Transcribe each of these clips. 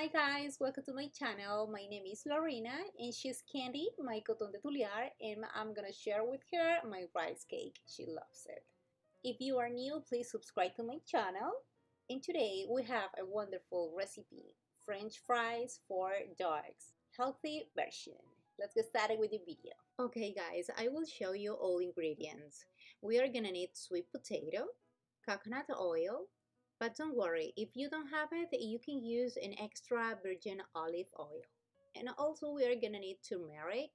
Hi guys, welcome to my channel. My name is Lorena and she's Candy, my coton de tuliar, and I'm gonna share with her my rice cake. She loves it. If you are new, please subscribe to my channel. And today we have a wonderful recipe, French fries for dogs, healthy version. Let's get started with the video. Okay guys, I will show you all ingredients. We are gonna need sweet potato, coconut oil, but don't worry, if you don't have it, you can use an extra virgin olive oil. And also we are gonna need turmeric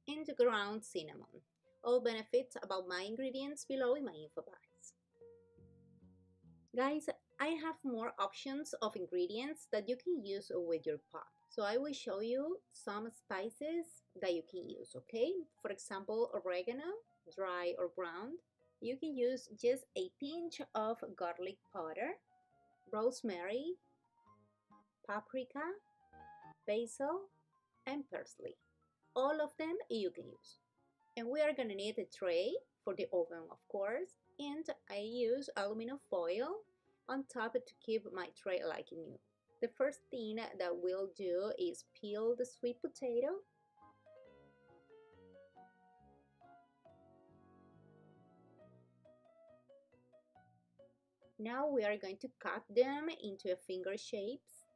and ground cinnamon. All benefits about my ingredients below in my info box. Guys, I have more options of ingredients that you can use with your pot. So I will show you some spices that you can use, okay? For example, oregano, dry or ground. You can use just a pinch of garlic powder, rosemary, paprika, basil, and parsley. All of them you can use. And we are gonna need a tray for the oven, of course, and I use aluminum foil on top to keep my tray like new. The first thing that we'll do is peel the sweet potato. Now we are going to cut them into finger shapes.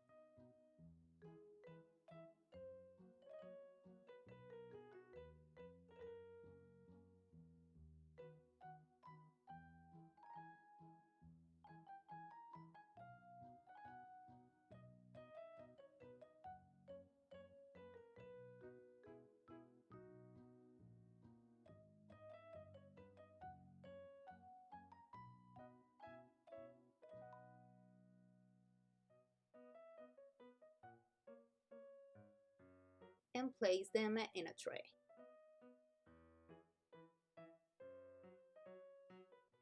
And place them in a tray.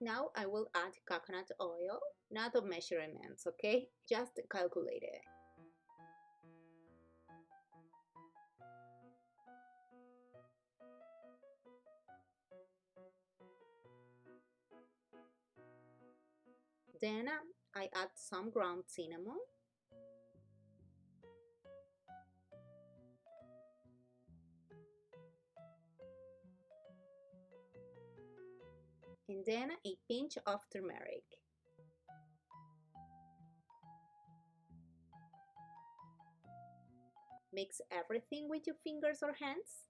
Now I will add coconut oil, not of measurements, okay? Just calculate it. Then I add some ground cinnamon. And then a pinch of turmeric. Mix everything with your fingers or hands.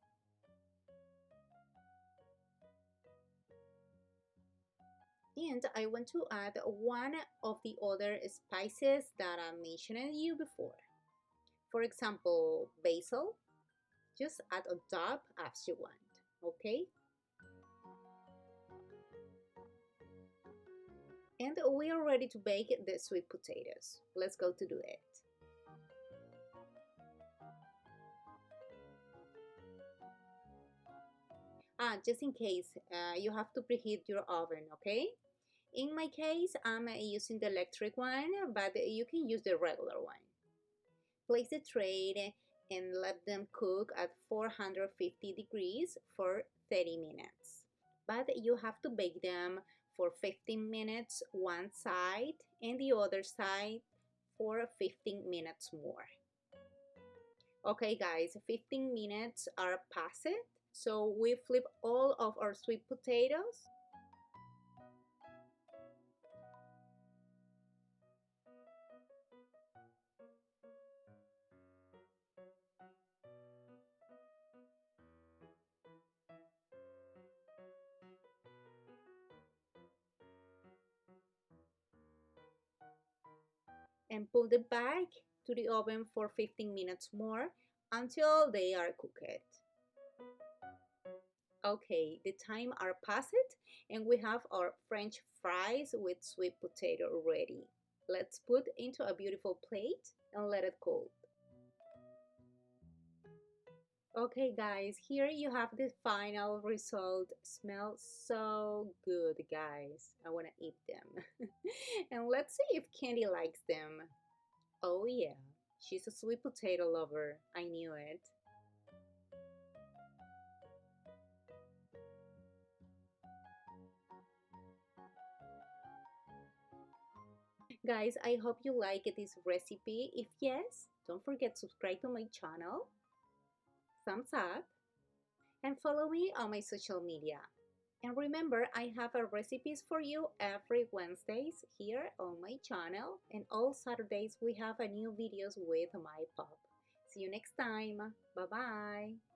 And I want to add one of the other spices that I mentioned to you before. For example, basil. Just add on top as you want, okay? And we are ready to bake the sweet potatoes. Let's go to do it. Just in case, you have to preheat your oven, okay? In my case, I'm using the electric one, but you can use the regular one. Place the tray and let them cook at 450 degrees for 30 minutes. But you have to bake them for 15 minutes one side and the other side for 15 minutes more. Okay guys, 15 minutes are past it. So we flip all of our sweet potatoes. And put it back to the oven for 15 minutes more until they are cooked. Okay, the time are past it and we have our French fries with sweet potato ready. Let's put into a beautiful plate and let it cool. Okay guys, here you have the final result. Smells so good guys. I want to eat them. And let's see if Candy likes them. Oh yeah, she's a sweet potato lover. I knew it. Guys, I hope you like this recipe. If yes, don't forget to subscribe to my channel, thumbs up, and follow me on my social media. And remember, I have a recipes for you every Wednesdays here on my channel, and all Saturdays we have a new videos with my pop. See you next time. Bye bye.